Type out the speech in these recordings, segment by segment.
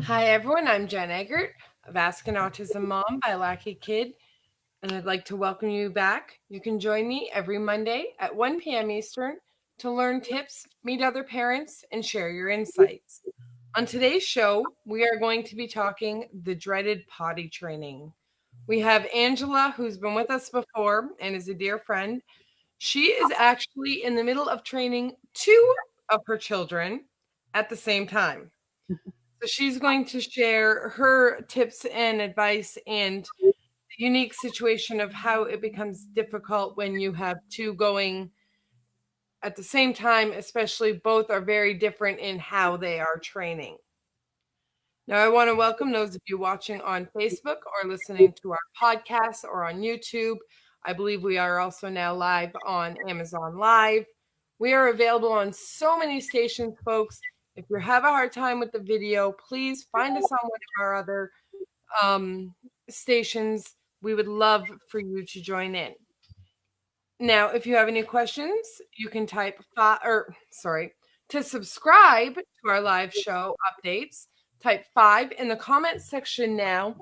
Hi everyone, I'm Jen Eggert of Ask an Autism Mom by LakiKid, and I'd like to welcome you back. You can join me every Monday at 1 p.m. Eastern to learn tips, meet other parents, and share your insights. On today's show, we are going to be talking the dreaded potty training. We have Angela, who's been with us before and is a dear friend. She is actually in the middle of training two of her children at the same time. So she's going to share her tips and advice and the unique situation of how it becomes difficult when you have two going at the same time, especially both are very different in how they are training. Now, I want to welcome those of you watching on Facebook or listening to our podcast or on YouTube. I believe we are also now live on Amazon Live. We are available on so many stations, folks. If you have a hard time with the video, please find us on one of our other stations. We would love for you to join in. Now, if you have any questions, you can type to subscribe to our live show updates, type 5 in the comments section now,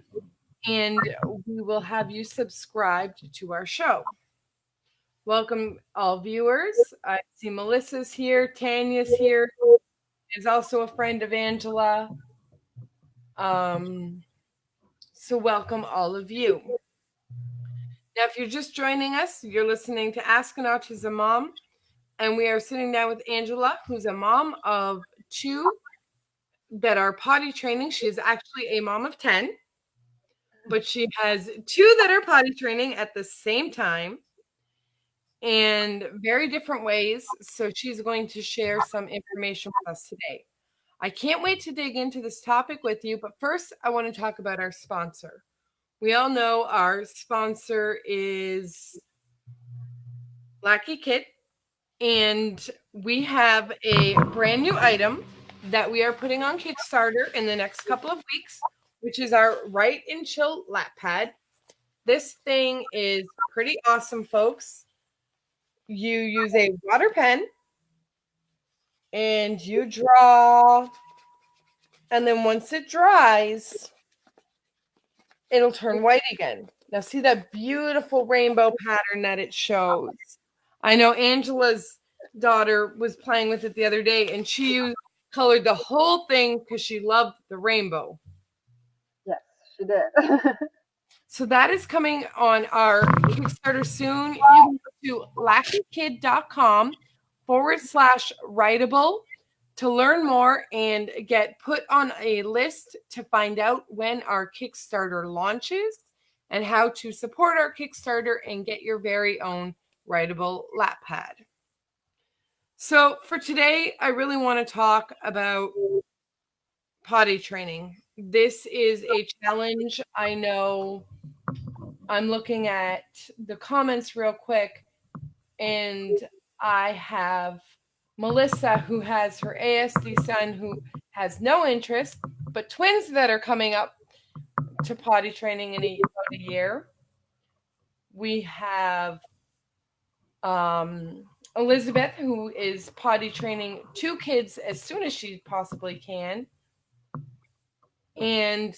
and we will have you subscribed to our show. Welcome all viewers. I see Melissa's here, Tanya's here, is also a friend of Angela. So welcome all of you. Now, if you're just joining us, you're listening to Ask an Autism Mom, and we are sitting down with Angela, who's a mom of two that are potty training. She is actually a mom of 10, but she has two that are potty training at the same time in very different ways. So she's going to share some information with us today. I can't wait to dig into this topic with you, but first I want to talk about our sponsor. We all know our sponsor is LakiKid, and we have a brand new item that we are putting on Kickstarter in the next couple of weeks, which is our Write and Chill lap pad. This thing is pretty awesome, folks. You use a water pen and you draw, and then once it dries, it'll turn white again. Now see that beautiful rainbow pattern that it shows. I know Angela's daughter was playing with it the other day, and she colored the whole thing because she loved the rainbow. Yes, she did. So that is coming on our Kickstarter soon. You can go to lakikid.com/writable to learn more and get put on a list to find out when our Kickstarter launches and how to support our Kickstarter and get your very own writable lap pad. So for today, I really want to talk about potty training. This is a challenge. I know I'm looking at the comments real quick, and I have Melissa, who has her ASD son who has no interest, but twins that are coming up to potty training in about a year. We have Elizabeth, who is potty training two kids as soon as she possibly can. And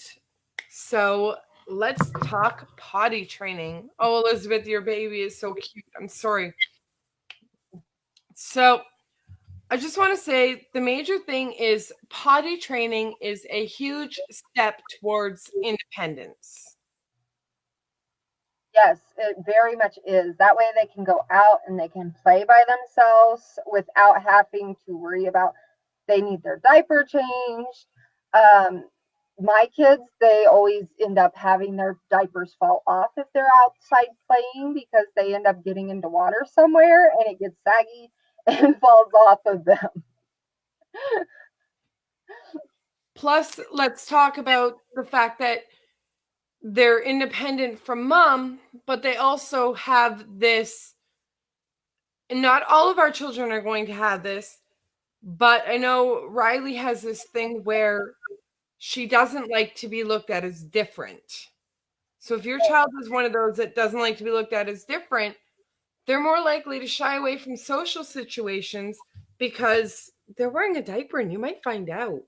so let's talk potty training. Oh, Elizabeth, your baby is so cute. I'm sorry. So I just want to say the major thing is potty training is a huge step towards independence. Yes, it very much is. That way they can go out and they can play by themselves without having to worry about they need their diaper changed. My kids, they always end up having their diapers fall off if they're outside playing because they end up getting into water somewhere and it gets saggy and falls off of them. Plus, let's talk about the fact that they're independent from mom, but they also have this, and not all of our children are going to have this, but I know Riley has this thing where she doesn't like to be looked at as different. So if your child is one of those that doesn't like to be looked at as different, they're more likely to shy away from social situations because they're wearing a diaper and you might find out.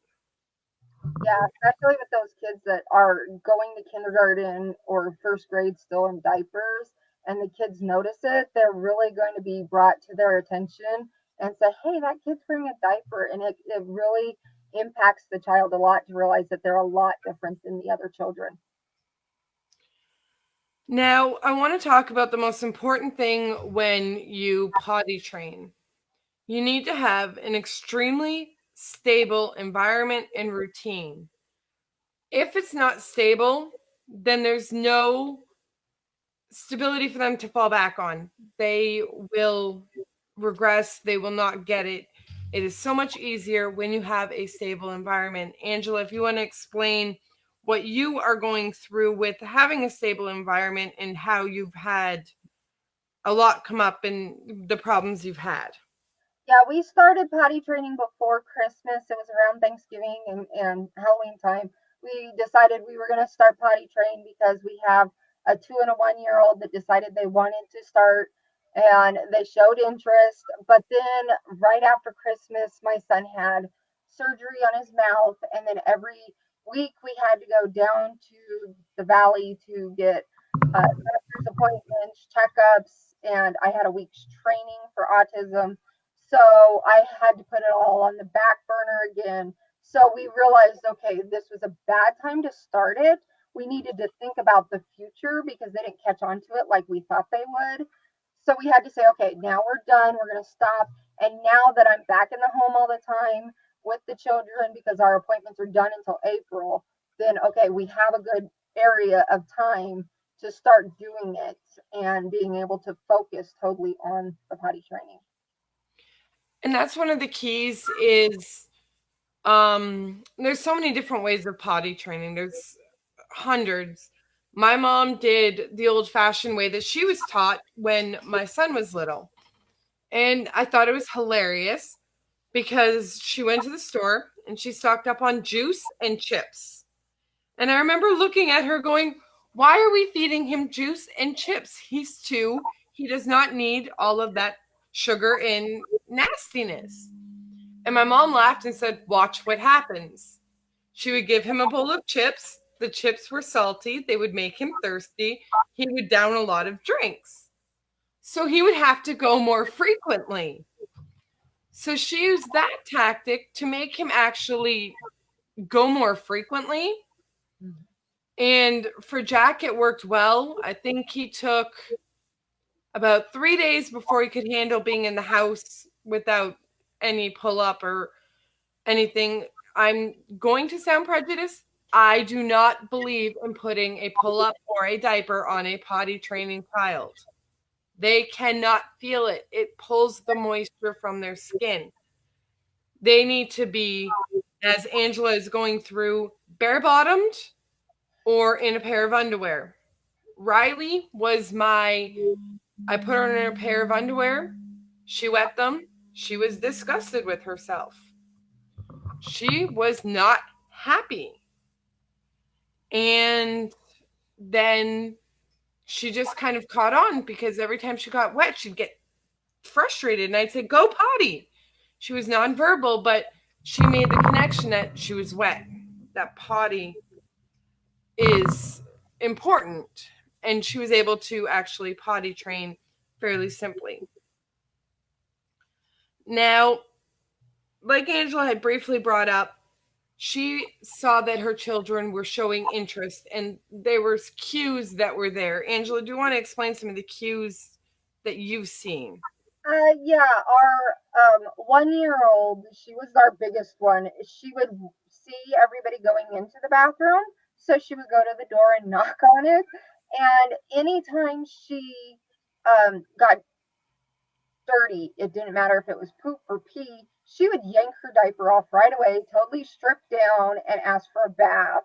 Yeah, especially with those kids that are going to kindergarten or first grade still in diapers, and the kids notice it, they're really going to be brought to their attention and say, hey, that kid's wearing a diaper. And it really impacts the child a lot to realize that they're a lot different than the other children. Now, I want to talk about the most important thing when you potty train. You need to have an extremely stable environment and routine. If it's not stable, then there's no stability for them to fall back on. They will regress, they will not get it. It is so much easier when you have a stable environment. Angela, if you want to explain what you are going through with having a stable environment and how you've had a lot come up and the problems you've had. Yeah, we started potty training before Christmas. It was around Thanksgiving and Halloween time. We decided we were going to start potty training because we have a 2 and a 1 year old that decided they wanted to start and they showed interest. But then right after Christmas, my son had surgery on his mouth. And then every week we had to go down to the valley to get doctor's appointments, checkups. And I had a week's training for autism, so I had to put it all on the back burner again. So we realized, okay, this was a bad time to start it. We needed to think about the future because they didn't catch on to it like we thought they would. So we had to say, okay, now we're done. We're going to stop. And now that I'm back in the home all the time with the children because our appointments are done until April, then okay, we have a good area of time to start doing it and being able to focus totally on the potty training. And that's one of the keys is there's so many different ways of potty training. There's hundreds. My mom did the old fashioned way that she was taught when my son was little. And I thought it was hilarious because she went to the store and she stocked up on juice and chips. And I remember looking at her going, why are we feeding him juice and chips? He's two. He does not need all of that sugar and nastiness. And my mom laughed and said, watch what happens. She would give him a bowl of chips. The chips were salty. They would make him thirsty. He would down a lot of drinks. So he would have to go more frequently. So she used that tactic to make him actually go more frequently. And for Jack, it worked well. I think he took about 3 days before he could handle being in the house without any pull up or anything. I'm going to sound prejudiced. I do not believe in putting a pull up or a diaper on a potty training child. They cannot feel it. It pulls the moisture from their skin. They need to be, as Angela is going through, bare bottomed or in a pair of underwear. Riley was I put her in a pair of underwear. She wet them. She was disgusted with herself. She was not happy. And then she just kind of caught on because every time she got wet, she'd get frustrated. And I'd say, go potty. She was nonverbal, but she made the connection that she was wet, that potty is important. And she was able to actually potty train fairly simply. Now, like Angela had briefly brought up, she saw that her children were showing interest and there were cues that were there. Angela, do you want to explain some of the cues that you've seen? Yeah, our 1 year old, she was our biggest one. She would see everybody going into the bathroom, so she would go to the door and knock on it. And anytime she got dirty, it didn't matter if it was poop or pee, she would yank her diaper off right away, totally strip down, and ask for a bath.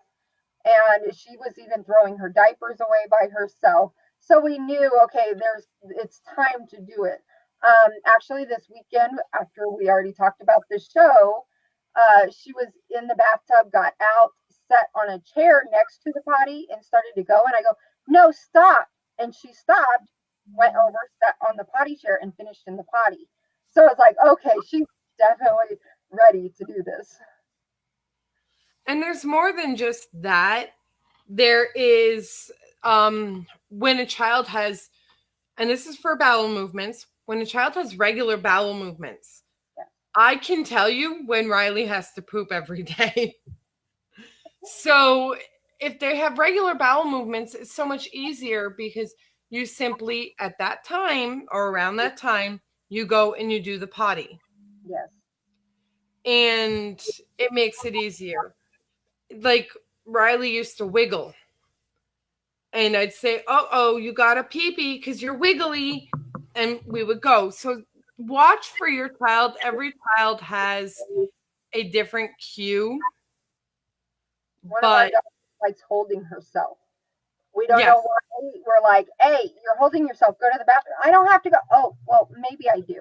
And she was even throwing her diapers away by herself. So we knew, okay, it's time to do it. Actually, this weekend, after we already talked about the show, she was in the bathtub, got out, sat on a chair next to the potty, and started to go. And I go, no, stop. And she stopped, went over, sat on the potty chair, and finished in the potty. So it's like, okay, she's definitely ready to do this. And there's more than just that. There is when a child has, and this is for bowel movements, when a child has regular bowel movements, Yeah. I can tell you when Riley has to poop every day. So if they have regular bowel movements, it's so much easier because you simply, at that time or around that time, you go and you do the potty. Yes. And it makes it easier. Like Riley used to wiggle. And I'd say, oh, you got a pee pee because you're wiggly. And we would go. So watch for your child. Every child has a different cue. One of our But dogs likes holding herself. We don't know yes, why. We're like, hey, you're holding yourself. Go to the bathroom. I don't have to go. Oh, well, maybe I do.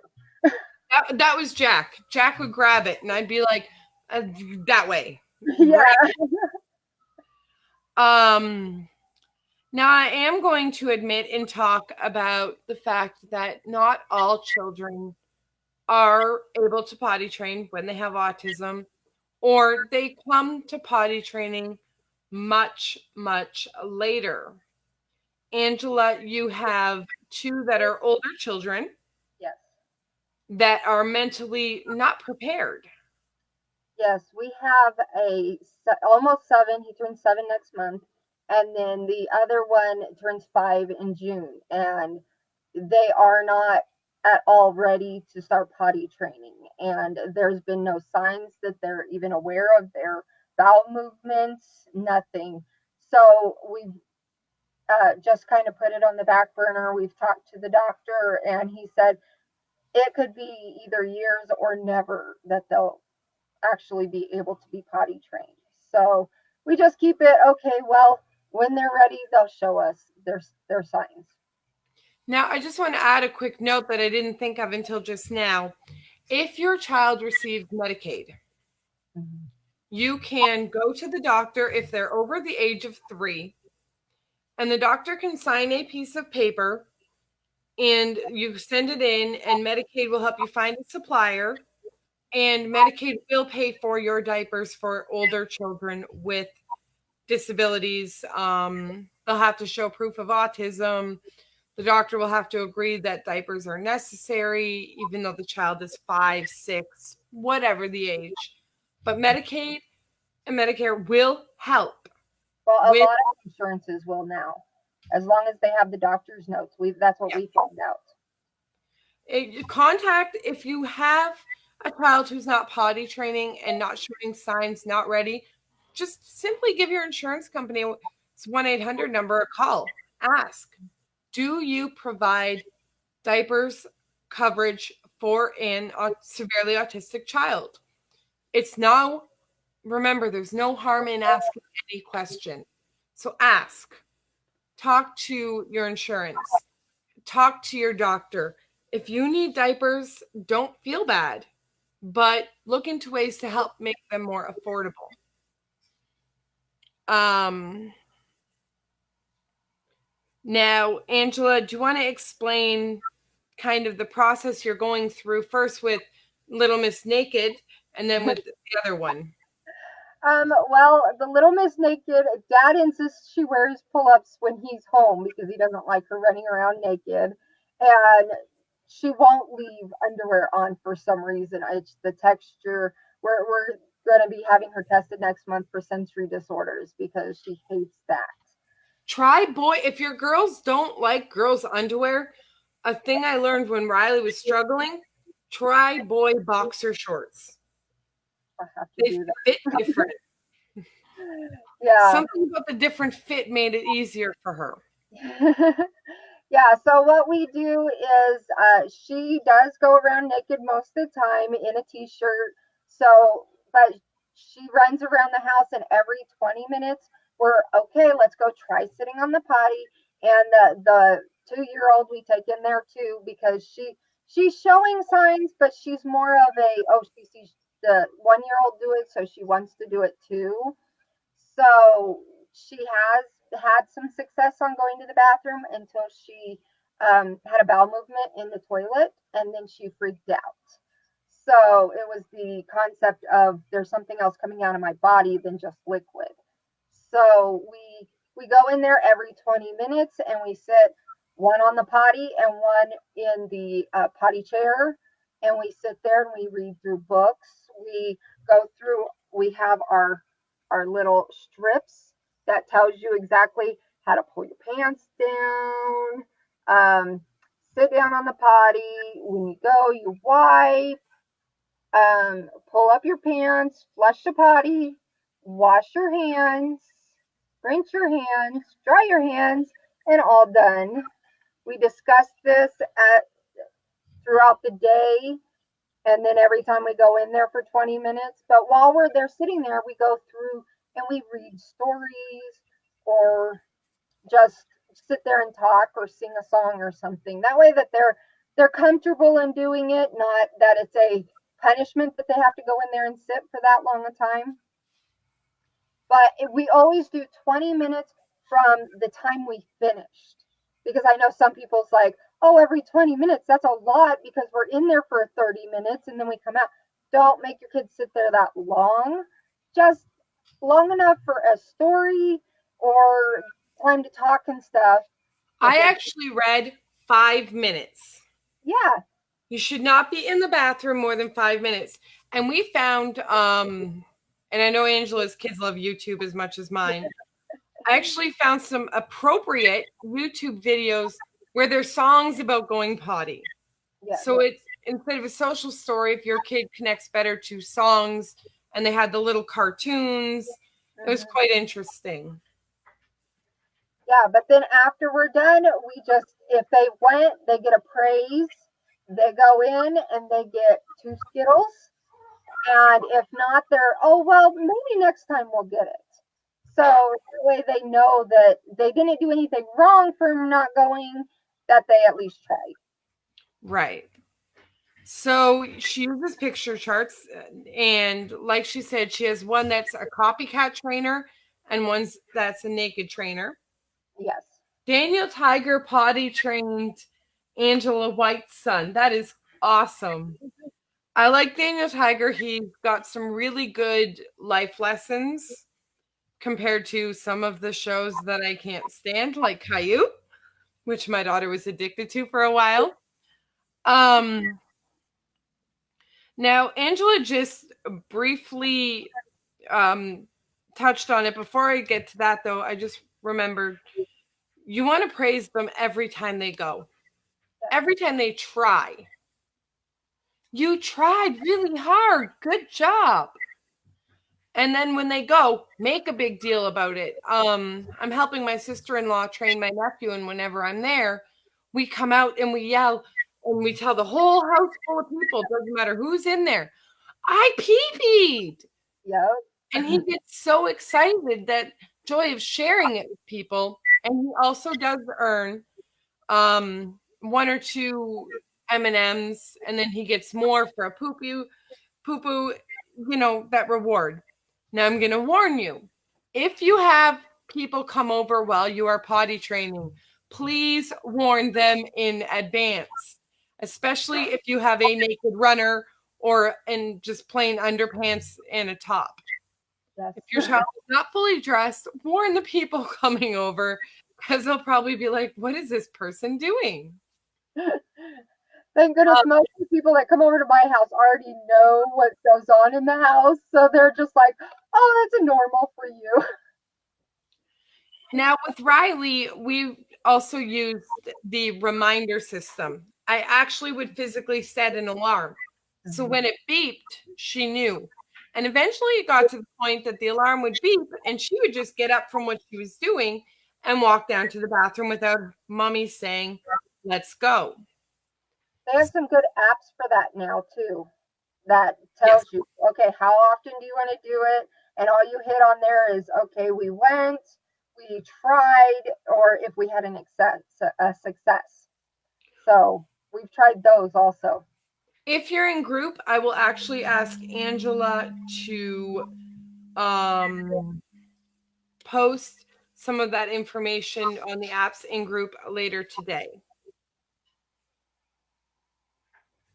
that was Jack. Jack would grab it, and I'd be like, that way. Yeah. Right. Now I am going to admit and talk about the fact that not all children are able to potty train when they have autism, or they come to potty training much, much later. Angela, you have two that are older children Yes. that are mentally not prepared. Yes, we have almost 7. He turns 7 next month, and then the other one turns 5 in June, and they are not at all ready to start potty training. And there's been no signs that they're even aware of their bowel movements, nothing. So we've just kind of put it on the back burner. We've talked to the doctor, and he said it could be either years or never that they'll actually be able to be potty trained. So we just keep it okay. Well, when they're ready, they'll show us their signs. Now, I just want to add a quick note that I didn't think of until just now. If your child received Medicaid, Mm-hmm. you can go to the doctor if they're over the age of 3, and the doctor can sign a piece of paper and you send it in, and Medicaid will help you find a supplier, and Medicaid will pay for your diapers for older children with disabilities. They'll have to show proof of autism. The doctor will have to agree that diapers are necessary, even though the child is 5, 6, whatever the age. But Medicaid and Medicare will help Well, a with, lot of insurances will now, as long as they have the doctor's notes. That's what yeah. we found out. Contact if you have a child who's not potty training and not showing signs, not ready. Just simply give your insurance company it's 1-800 number a call. Ask, do you provide diapers coverage for an severely autistic child? It's no, remember, there's no harm in asking any question. So ask, talk to your insurance, talk to your doctor. If you need diapers, don't feel bad, but look into ways to help make them more affordable. Um, Now, Angela, do you want to explain kind of the process you're going through first with Little Miss Naked and then with the other one? Well, the little Miss Naked, Dad insists she wears pull-ups when he's home because he doesn't like her running around naked, and she won't leave underwear on for some reason. It's the texture. We're going to be having her tested next month for sensory disorders because she hates that. Try boy, if your girls don't like girls' underwear, a thing I learned when Riley was struggling, try boy boxer shorts. I have to They do fit different. that. Yeah. Something about the different fit made it easier for her. Yeah, so what we do is she does go around naked most of the time in a t-shirt. So, but she runs around the house, and every 20 minutes we're okay, let's go try sitting on the potty. And the 2-year-old we take in there too because she's showing signs, but she's more of a, oh, she sees the 1-year-old do it, so she wants to do it too. So she has had some success on going to the bathroom until she had a bowel movement in the toilet, and then she freaked out. So it was the concept of there's something else coming out of my body than just liquid. So we go in there every 20 minutes and we sit one on the potty and one in the potty chair, and we sit there and we read through books. We go through. We have our little strips that tells you exactly how to pull your pants down. Sit down on the potty. When you go, you wipe, pull up your pants, flush the potty, wash your hands, rinse your hands, dry your hands, and all done. We discuss this throughout the day, and then every time we go in there for 20 minutes. But while we're there sitting there, we go through and we read stories or just sit there and talk or sing a song or something. That way that they're comfortable in doing it, not that it's a punishment that they have to go in there and sit for that long a time. But we always do 20 minutes from the time we finished. Because I know some people's like, oh, every 20 minutes, that's a lot because we're in there for 30 minutes and then we come out. Don't make your kids sit there that long. Just long enough for a story or time to talk and stuff. I actually read 5 minutes. Yeah. You should not be in the bathroom more than 5 minutes. And we found, and I know Angela's kids love YouTube as much as mine. I actually found some appropriate YouTube videos where there's songs about going potty. Yes. So it's instead of a social story, if your kid connects better to songs, and they had the little cartoons, it was quite interesting. Yeah, but then after we're done, we just, if they went, they get a praise. They go in and they get 2 Skittles. And if not, they're, oh, well, maybe next time we'll get it. So that way they know that they didn't do anything wrong for not going, that they at least tried. Right. So she uses picture charts, and like she said, she has one that's a copycat trainer and one that's a naked trainer. Yes. Daniel Tiger potty trained Angela White's son. That is awesome. I like Daniel Tiger. He's got some really good life lessons compared to some of the shows that I can't stand, like Caillou, which my daughter was addicted to for a while. Now, Angela just briefly touched on it. Before I get to that, though, I just remembered you want to praise them every time they go, every time they try. You tried really hard. Good job. And then when they go, make a big deal about it. I'm helping my sister-in-law train my nephew, and whenever I'm there, we come out and we yell and we tell the whole house full of people, doesn't matter who's in there, I pee-peed. Yep. And he gets so excited, that joy of sharing it with people. And he also does earn one or two M&Ms, and then he gets more for a poo-poo, that reward. Now I'm going to warn you, if you have people come over while you are potty training, please warn them in advance, especially if you have a naked runner or in just plain underpants and a top. Yes. If your child is not fully dressed, warn the people coming over, because they'll probably be like, what is this person doing? Thank goodness most of the people that come over to my house already know what goes on in the house. So they're just like, oh, that's a normal for you. Now with Riley, we also used the reminder system. I actually would physically set an alarm. So when it beeped, she knew. And eventually it got to the point that the alarm would beep and she would just get up from what she was doing and walk down to the bathroom without mommy saying, let's go. They have some good apps for that now too. That tells you, okay, how often do you want to do it? And all you hit on there is, okay, we went, we tried, or if we had a success. So we've tried those also. If you're in group, I will actually ask Angela to post some of that information on the apps in group later today.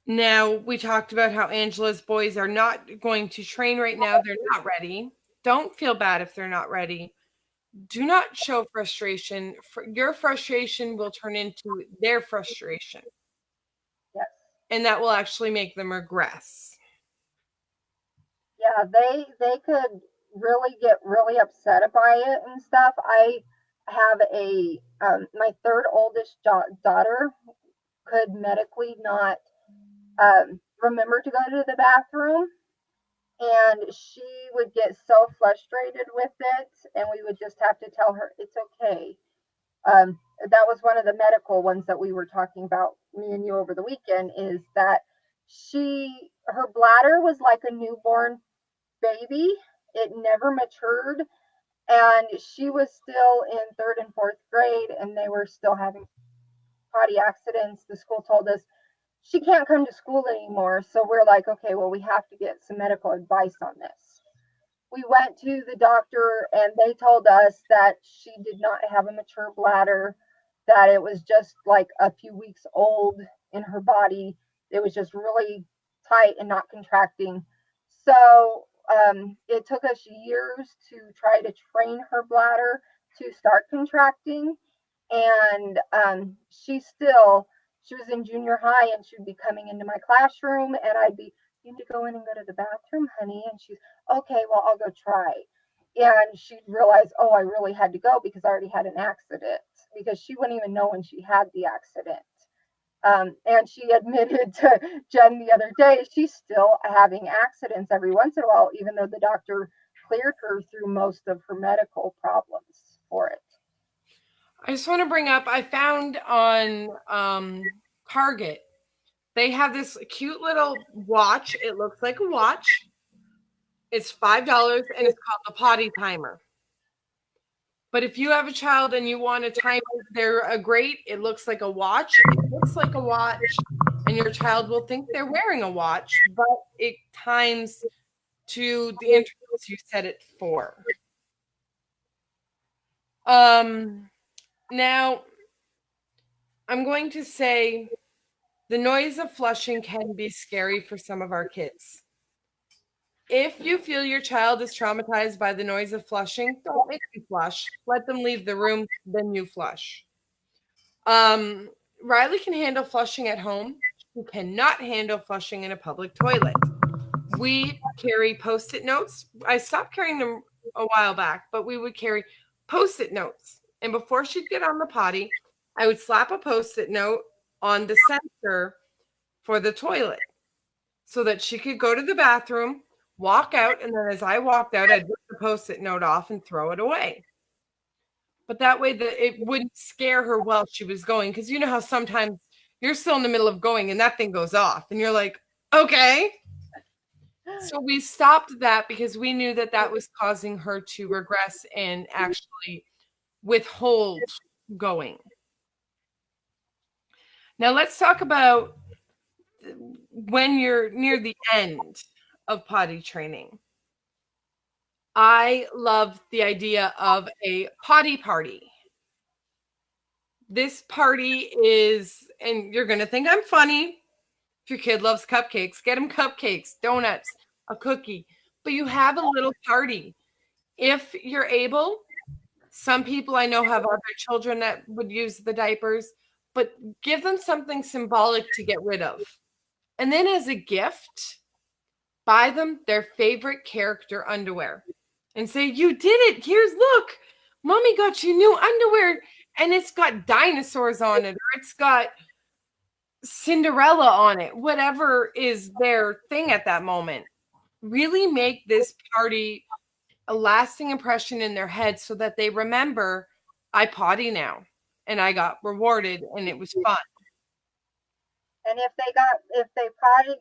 Now, we talked about how Angela's boys are not going to train right now. They're not ready. Don't feel bad if they're not ready. Do not show frustration. Your frustration will turn into their frustration. Yes. And that will actually make them regress. Yeah, they could really get really upset by it and stuff. I have a my third oldest daughter could medically not remember to go to the bathroom, and she would get so frustrated with it, and we would just have to tell her it's okay. That was one of the medical ones that we were talking about, me and you, over the weekend, is that her bladder was like a newborn baby. It never matured, and she was still in third and fourth grade, and they were still having potty accidents. The school told us she can't come to school anymore. So we're like, okay, well, we have to get some medical advice on this. We went to the doctor, and they told us that she did not have a mature bladder, that it was just like a few weeks old in her body. It was just really tight and not contracting. So it took us years to try to train her bladder to start contracting. And she was in junior high, and she'd be coming into my classroom, and I'd be, you need to go in and go to the bathroom, honey. And she's, okay, well, I'll go try. And she'd realize, oh, I really had to go because I already had an accident, because she wouldn't even know when she had the accident. And she admitted to Jen the other day, she's still having accidents every once in a while, even though the doctor cleared her through most of her medical problems for it. I just want to bring up, I found on Target, they have this cute little watch. It looks like a watch. It's $5 and it's called the Potty Timer. But if you have a child and you want a timer, they're a great, it looks like a watch. It looks like a watch, and your child will think they're wearing a watch, but it times to the intervals you set it for. Now, I'm going to say the noise of flushing can be scary for some of our kids. If you feel your child is traumatized by the noise of flushing, don't make them flush. Let them leave the room, then you flush. Riley can handle flushing at home. She cannot handle flushing in a public toilet. We carry Post-it notes. I stopped carrying them a while back, but we would carry Post-it notes. And before she'd get on the potty, I would slap a Post-it note on the sensor for the toilet so that she could go to the bathroom, walk out, and then as I walked out, I'd rip the Post-it note off and throw it away. But that way it wouldn't scare her while she was going, because you know how sometimes you're still in the middle of going and that thing goes off and you're like, okay. So we stopped that because we knew that that was causing her to regress and actually withhold going. Now let's talk about when you're near the end of potty training. I love the idea of a potty party. This party is, and you're going to think I'm funny. If your kid loves cupcakes, get them cupcakes, donuts, a cookie, but you have a little party. If you're able, some people I know have other children that would use the diapers, but give them something symbolic to get rid of. And then as a gift, buy them their favorite character underwear and say, you did it. Here's, look, mommy got you new underwear, and it's got dinosaurs on it, or it's got Cinderella on it, whatever is their thing at that moment. Really make this party a lasting impression in their head so that they remember, I potty now and I got rewarded and it was fun. And if they probably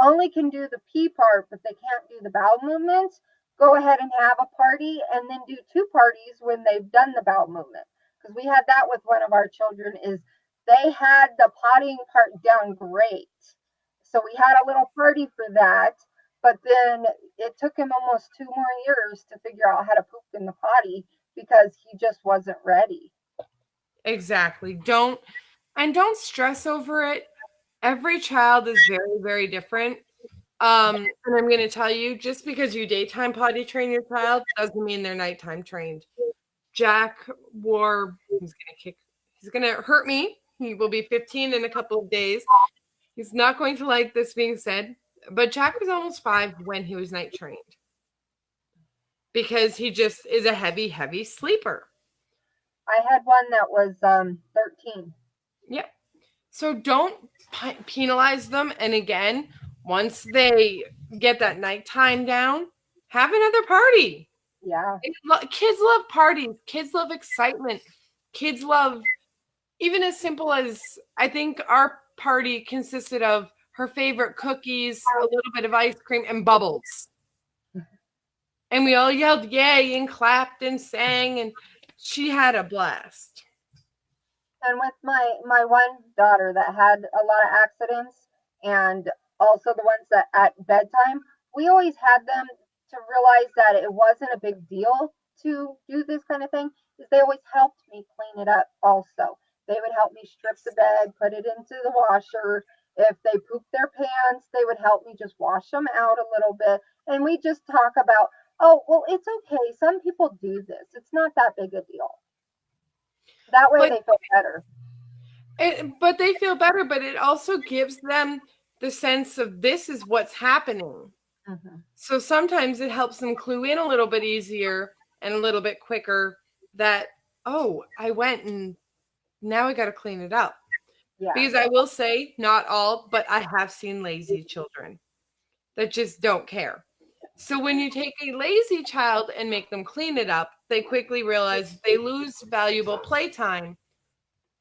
only can do the pee part, but they can't do the bowel movements, go ahead and have a party, and then do two parties when they've done the bowel movement. Because we had that with one of our children, is they had the pottying part down great. So we had a little party for that, but then it took him almost 2 more years to figure out how to poop in the potty because he just wasn't ready. Exactly. Don't stress over it. Every child is very, very different. And I'm going to tell you, just because you daytime potty train your child doesn't mean they're nighttime trained. Jack he's going to hurt me. He will be 15 in a couple of days. He's not going to like this being said, but Jack was almost 5 when he was night trained because he just is a heavy, heavy sleeper. I had one that was 13. Yeah. So don't penalize them. And again, once they get that nighttime down, have another party. Yeah. Kids love parties. Kids love excitement. Kids love, even as simple as, I think our party consisted of her favorite cookies, a little bit of ice cream, and bubbles. And we all yelled yay and clapped and sang, and she had a blast. And with my one daughter that had a lot of accidents, and also the ones that at bedtime, we always had them to realize that it wasn't a big deal to do this kind of thing, is they always helped me clean it up also. They would help me strip the bed, put it into the washer. If they pooped their pants, they would help me just wash them out a little bit. And we just talk about, oh, well, it's okay. Some people do this. It's not that big a deal. That way But they feel better. but they feel better, but it also gives them the sense of this is what's happening. Mm-hmm. So sometimes it helps them clue in a little bit easier and a little bit quicker that, oh, I went and now I got to clean it up. Yeah. Because I will say, not all, but I have seen lazy children that just don't care. So when you take a lazy child and make them clean it up, they quickly realize they lose valuable playtime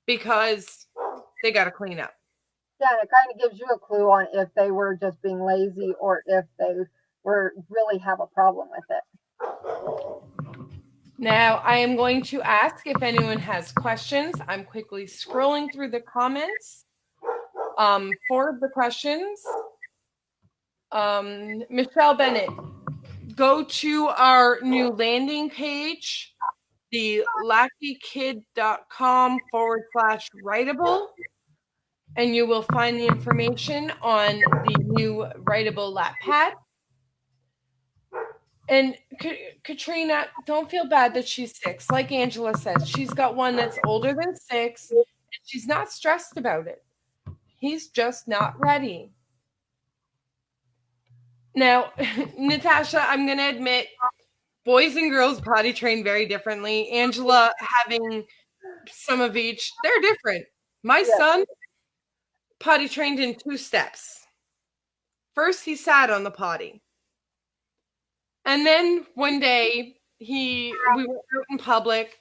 because they got to clean up. Yeah, and it kind of gives you a clue on if they were just being lazy or if they were really have a problem with it. Now, I am going to ask if anyone has questions. I'm quickly scrolling through the comments for the questions. Michelle Bennett, go to our new landing page, the LakiKid.com/writable, and you will find the information on the new writable lap pad. And Katrina, don't feel bad that she's 6. Like Angela says, she's got one that's older than 6, and she's not stressed about it. He's just not ready. Now, Natasha, I'm going to admit, boys and girls potty train very differently. Angela having some of each, they're different. My son potty trained in 2 steps. First, he sat on the potty. And then one day we were out in public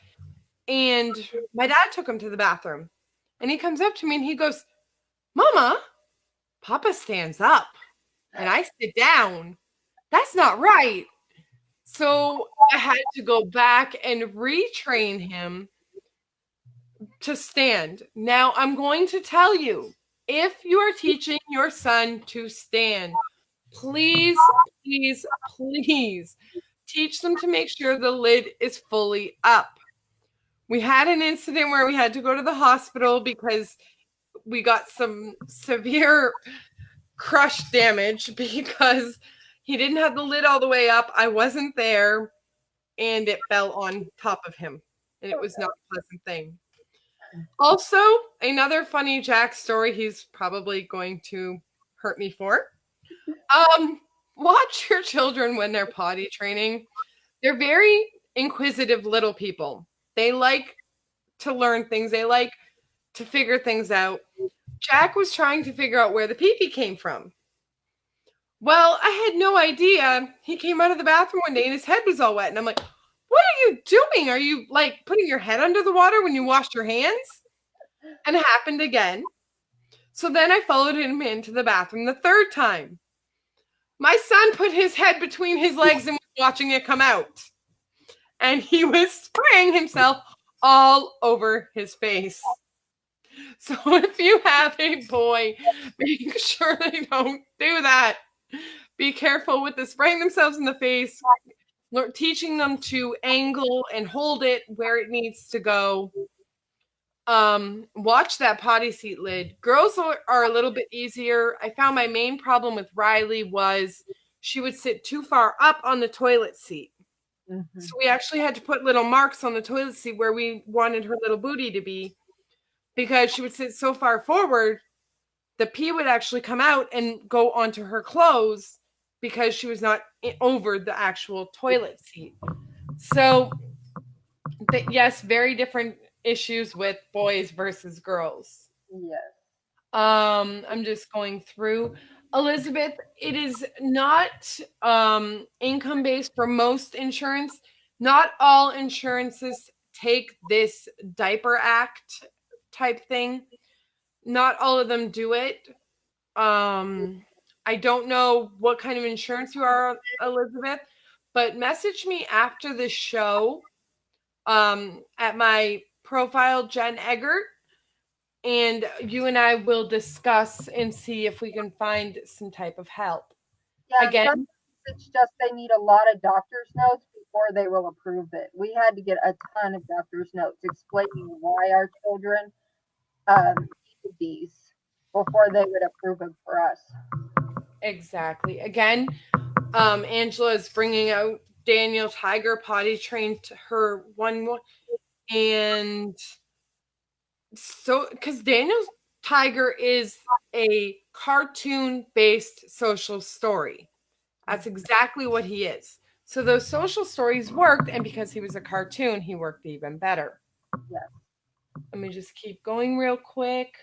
and my dad took him to the bathroom. And he comes up to me and he goes, "Mama, Papa stands up and I sit down. That's not right." So I had to go back and retrain him to stand. Now I'm going to tell you, if you are teaching your son to stand, please, please, please teach them to make sure the lid is fully up. We had an incident where we had to go to the hospital because we got some severe crush damage because he didn't have the lid all the way up. I wasn't there, and it fell on top of him, and it was not a pleasant thing. Also, another funny Jack story he's probably going to hurt me for. Watch your children when they're potty training. They're very inquisitive little people. They like to learn things. They like to figure things out. Jack was trying to figure out where the pee-pee came from. Well, I had no idea. He came out of the bathroom one day and his head was all wet. And I'm like, "What are you doing? Are you like putting your head under the water when you washed your hands?" And it happened again. So then I followed him into the bathroom the 3rd time. My son put his head between his legs and was watching it come out. And he was spraying himself all over his face. So if you have a boy, make sure they don't do that. Be careful with the spraying themselves in the face, teaching them to angle and hold it where it needs to go. watch that potty seat lid. Girls are a little bit easier. I found my main problem with Riley was she would sit too far up on the toilet seat. Mm-hmm. So we actually had to put little marks on the toilet seat where we wanted her little booty to be, because she would sit so far forward, the pee would actually come out and go onto her clothes because she was not over the actual toilet seat. So, yes, very different issues with boys versus girls. Yes. I'm just going through. Elizabeth, it is not income based for most insurance. Not all insurances take this diaper act type thing. Not all of them do it. I don't know what kind of insurance you are, Elizabeth, but message me after the show at my profile, Jen Eggert, and you and I will discuss and see if we can find some type of help. Yeah, Again, sometimes it's just they need a lot of doctor's notes before they will approve it. We had to get a ton of doctor's notes explaining why our children needed these before they would approve them for us. exactly. Again, Angela is bringing out Daniel Tiger potty trained to her one, and so because Daniel Tiger is a cartoon based social story. That's exactly what he is. So those social stories worked, and because he was a cartoon, he worked even better. Yes. Let me just keep going real quick.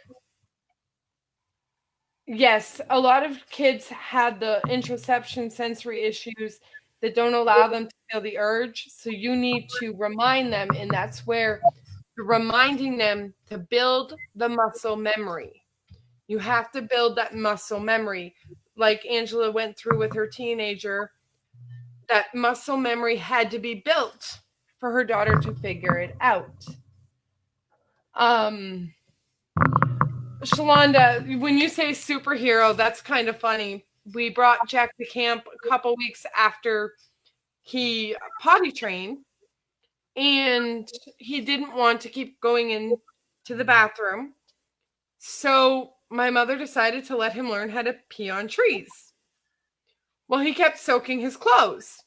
Yes, a lot of kids had the interoception sensory issues that don't allow them to feel the urge. So you need to remind them, and that's where you're reminding them to build the muscle memory. You have to build that muscle memory. Like Angela went through with her teenager, that muscle memory had to be built for her daughter to figure it out. Shalonda, when you say superhero, that's kind of funny. We brought Jack to camp a couple weeks after he potty trained, and he didn't want to keep going in to the bathroom. So my mother decided to let him learn how to pee on trees. Well, he kept soaking his clothes.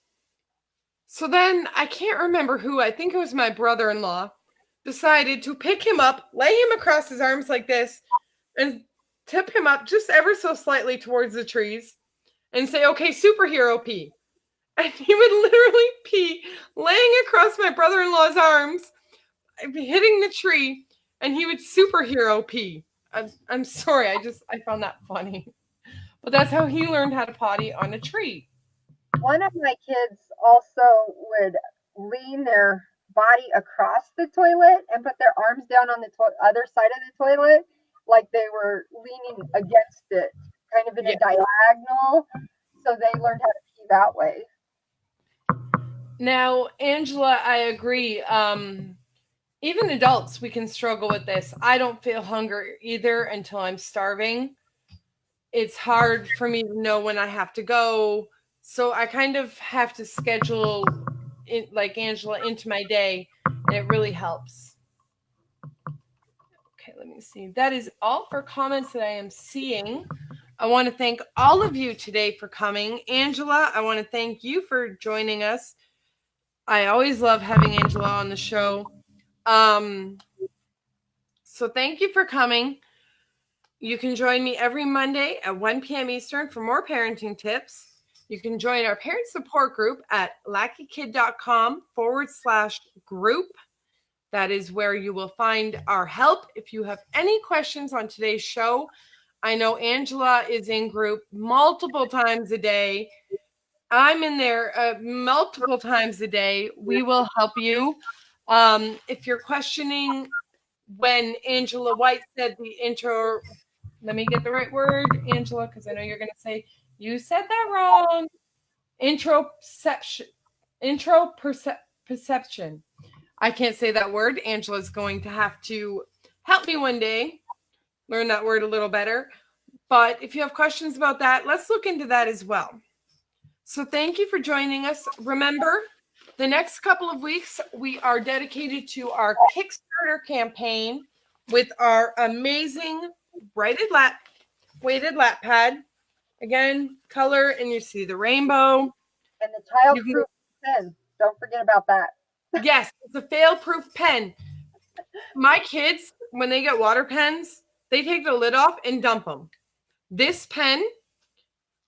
So then I can't remember who, I think it was my brother-in-law, decided to pick him up, lay him across his arms like this, and tip him up just ever so slightly towards the trees and say, okay, superhero pee. And he would literally pee laying across my brother-in-law's arms, hitting the tree, and he would superhero pee. I'm sorry, I found that funny. But that's how he learned how to potty on a tree. One of my kids also would lean their body across the toilet and put their arms down on the other side of the toilet, like they were leaning against it, kind of in a diagonal. So they learned how to pee that way. Now, Angela, I agree. Even adults, we can struggle with this. I don't feel hunger either until I'm starving. It's hard for me to know when I have to go. So I kind of have to schedule it, like Angela, into my day, and it really helps. Okay, let me see. That is all for comments that I am seeing. I want to thank all of you today for coming. Angela, I want to thank you for joining us. I always love having Angela on the show. So thank you for coming. You can join me every Monday at 1 p.m. Eastern for more parenting tips. You can join our parent support group at LakiKid.com/group. That is where you will find our help. If you have any questions on today's show, I know Angela is in group multiple times a day. I'm in there multiple times a day. We will help you. If you're questioning when Angela White said the intro, let me get the right word, Angela, because I know you're going to say, you said that wrong. Perception. I can't say that word. Angela's going to have to help me one day learn that word a little better. But if you have questions about that, let's look into that as well. So thank you for joining us. Remember, the next couple of weeks, we are dedicated to our Kickstarter campaign. with our amazing weighted lap pad. Again, color, and you see the rainbow. And the child-proof pen. Don't forget about that. Yes, it's a fail-proof pen. My kids, when they get water pens, they take the lid off and dump them. This pen,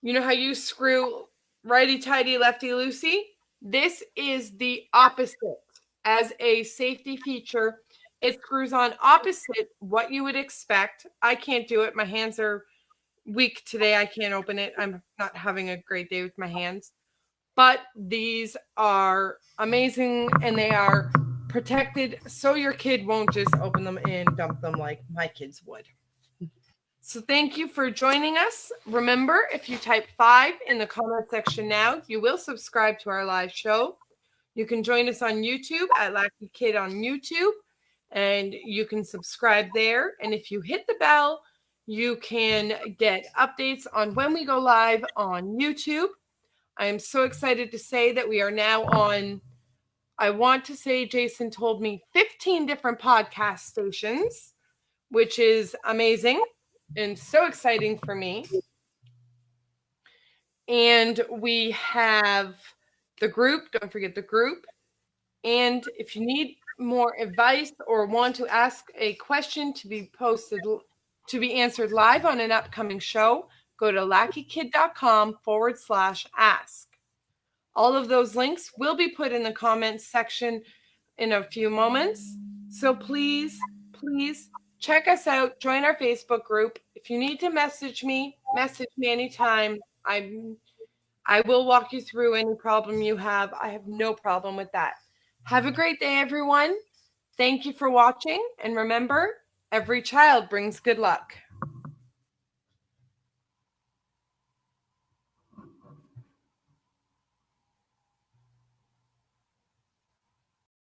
you know how you screw righty-tighty, lefty-loosey? This is the opposite. As a safety feature, it screws on opposite what you would expect. I can't do it. My hands are weak today. I can't open it. I'm not having a great day with my hands. But these are amazing, and they are protected so your kid won't just open them and dump them like my kids would. So thank you for joining us. Remember, if you type 5 in the comment section now, you will subscribe to our live show. You can join us on YouTube at LakiKid on YouTube, and you can subscribe there. And if you hit the bell, you can get updates on when we go live on YouTube. I am so excited to say that we are now on, I want to say Jason told me 15 different podcast stations, which is amazing and so exciting for me. And we have the group. Don't forget the group. And if you need more advice or want to ask a question to be posted, to be answered live on an upcoming show, go to LakiKid.com/ask. All of those links will be put in the comments section in a few moments. So please, please check us out. Join our Facebook group. If you need to message me anytime. I will walk you through any problem you have. I have no problem with that. Have a great day, everyone. Thank you for watching. And remember, every child brings good luck.